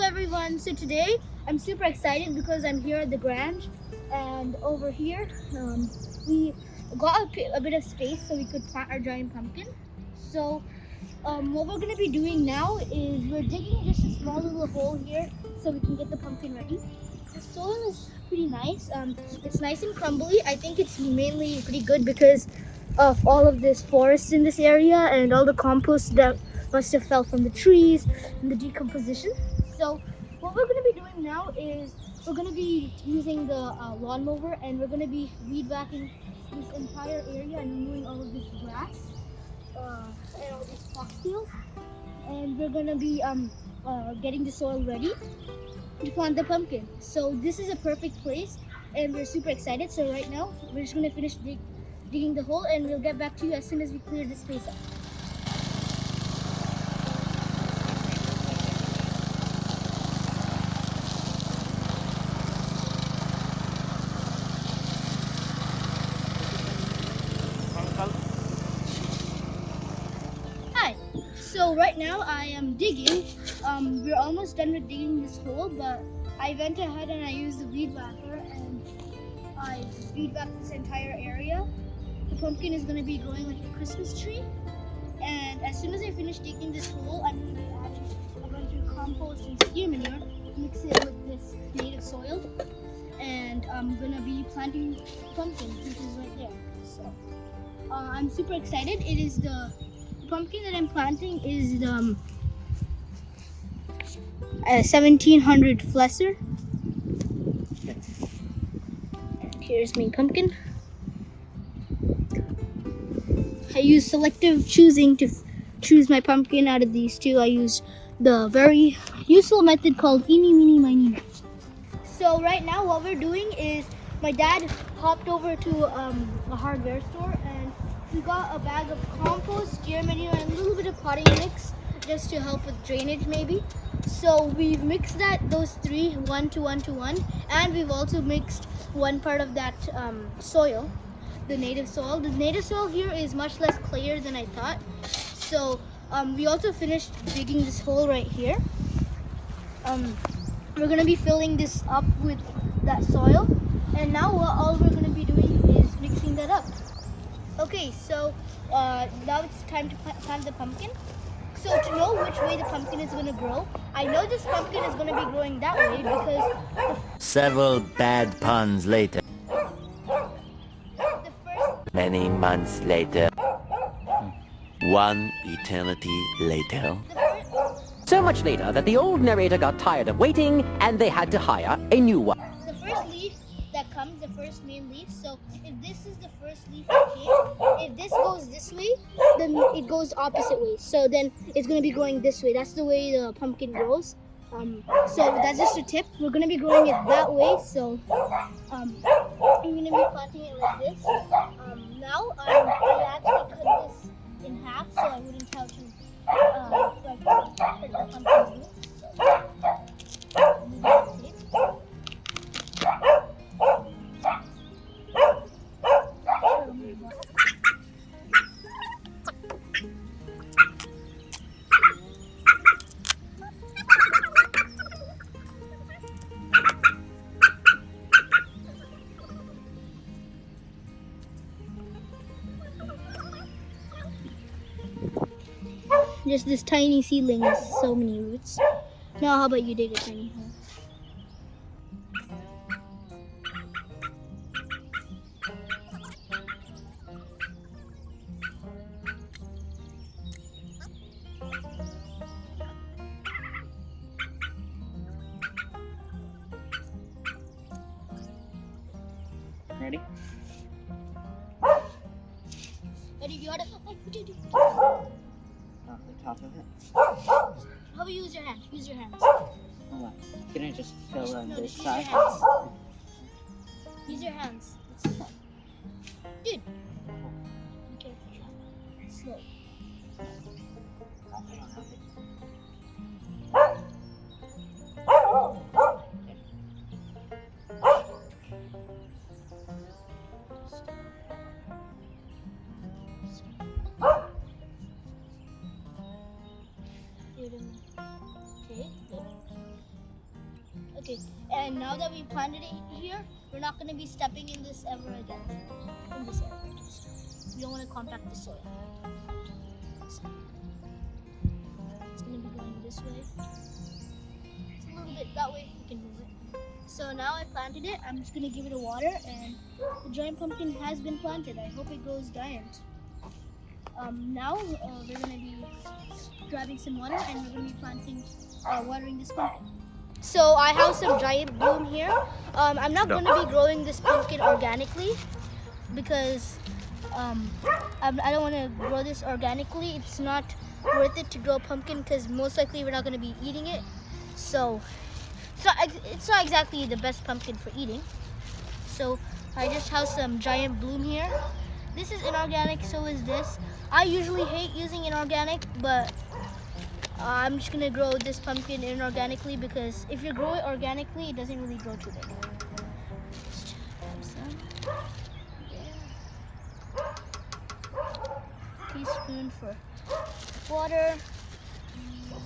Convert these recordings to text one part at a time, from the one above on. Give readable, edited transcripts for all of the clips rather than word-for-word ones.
everyone. So today I'm super excited because I'm here at the Grange, and over here we got a bit of space so we could plant our giant pumpkin. So what we're gonna be doing now is we're digging just a small little hole here so we can get the pumpkin ready. The soil is pretty nice. It's nice and crumbly. I think it's mainly pretty good because of all of this forest in this area and all the compost that must have fell from the trees and the decomposition. So what we're going to be doing now is we're going to be using the lawnmower, and we're going to be weed whacking this entire area and removing all of this grass and all these foxtails, and we're going to be getting the soil ready to plant the pumpkin. So this is a perfect place and we're super excited. So right now we're just going to finish digging the hole, and we'll get back to you as soon as we clear this space up. Hi. So right now I am digging. We're almost done with digging this hole, but I went ahead and I used the weed whacker and I weed whacked this entire area. The pumpkin is going to be growing like a Christmas tree. And as soon as I finish digging this hole, I'm going to be adding a bunch of compost and steer manure, mix it with this native soil, and I'm going to be planting pumpkin, which is right there. So I'm super excited. It is the pumpkin that I'm planting is the 1700 Flesser. Here's my pumpkin. I use selective choosing to choose my pumpkin out of these two. I use the very useful method called eeny, meeny, miny. So right now what we're doing is my dad hopped over to a hardware store, and we got a bag of compost, steer manure, and a little bit of potting mix just to help with drainage maybe. So we've mixed those three 1 to 1 to 1, and we've also mixed one part of that soil, the native soil. The native soil here is much less clayer than I thought. So we also finished digging this hole right here. We're going to be filling this up with that soil, and now all we're going to be doing is mixing that up. Okay, so now it's time to plant the pumpkin. So to know which way the pumpkin is going to grow, I know this pumpkin is going to be growing that way because Several bad puns later. the first Many months later. One eternity later. So much later that the old narrator got tired of waiting and they had to hire a new one. the first leaf that comes, the first main leaf. So if this is the first leaf that came, if this goes this way, then it goes opposite way. So then it's going to be growing this way. That's the way the pumpkin grows. So that's just a tip. We're going to be growing it that way. So I'm going to be planting it like this. Now I actually cut this in half so I wouldn't have to hurt the pumpkin roots. So move that tape. Just this tiny seedling has so many roots. Now how about you dig a tiny hole? Ready? Ready? You gotta. Off the top of it. How about you use your hands? Use your hands. Hold on. Can I just fill on No, this just use your side? hands. Use your hands. Dude. Okay. Slow. Okay, good. Okay, and now that we planted it here, we're not going to be stepping in this ever again. In this area, just. We don't want to compact the soil. So, it's going to be going this way. It's a little bit that way, we can move it. So now I planted it, I'm just going to give it a water, and the giant pumpkin has been planted. I hope it grows giant. Now we're going to be grabbing some water, and we're going to be planting, watering this pumpkin. So I have some giant bloom here. I'm not going to be growing this pumpkin organically because I don't want to grow this organically. It's not worth it to grow pumpkin because most likely we're not going to be eating it. So it's not exactly the best pumpkin for eating. So I just have some giant bloom here. This is inorganic, so is this. I usually hate using inorganic, but I'm just gonna grow this pumpkin inorganically because if you grow it organically, it doesn't really grow too big. Just grab some. Yeah. Teaspoon for water,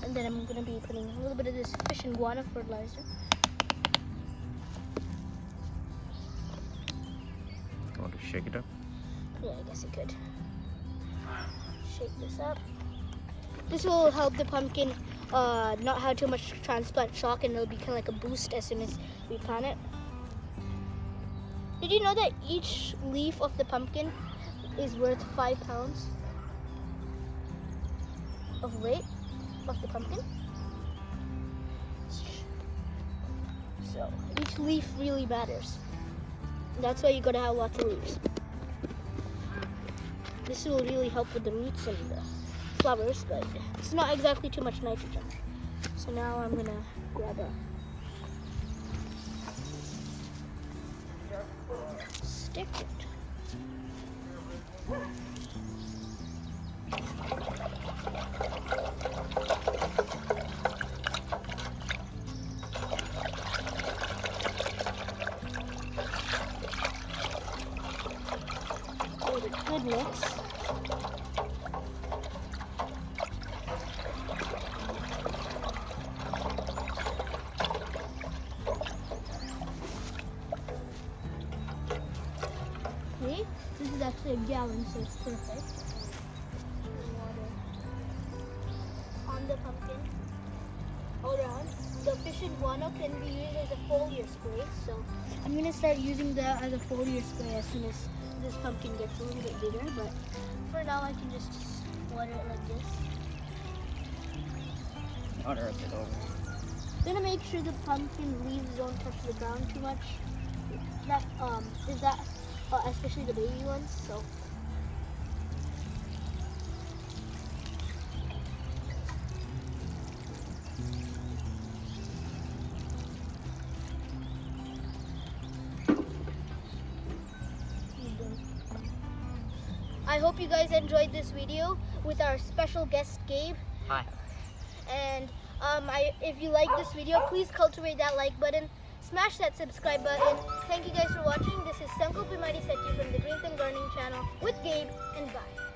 and then I'm gonna be putting a little bit of this fish and guano fertilizer. You want to shake it up? Yeah, I guess I could. Shake this up. This will help the pumpkin not have too much transplant shock, and it'll be kind of like a boost as soon as we plant it. Did you know that each leaf of the pumpkin is worth 5 pounds of weight of the pumpkin? So each leaf really matters. That's why you gotta have lots of leaves. This will really help with the roots and the flowers, but it's not exactly too much nitrogen. So now I'm gonna grab a stick. Give it a good mix. Okay, this is actually a gallon, so it's perfect. Water on the pumpkin all around. The fish and guano can be used as a foliar spray, so I'm gonna start using that as a foliar spray as soon as this pumpkin gets a little bit bigger. But for now, I can just water it like this. Water a bit over. I'm gonna make sure the pumpkin leaves don't touch the ground too much. That especially the baby ones. So I hope you guys enjoyed this video with our special guest Gabe. Hi. And if you like this video, please cultivate that like button, smash that subscribe button. Thank you guys for watching. This is Sanko Pimari Seti from the Green Thumb Gardening channel with Gabe, and bye.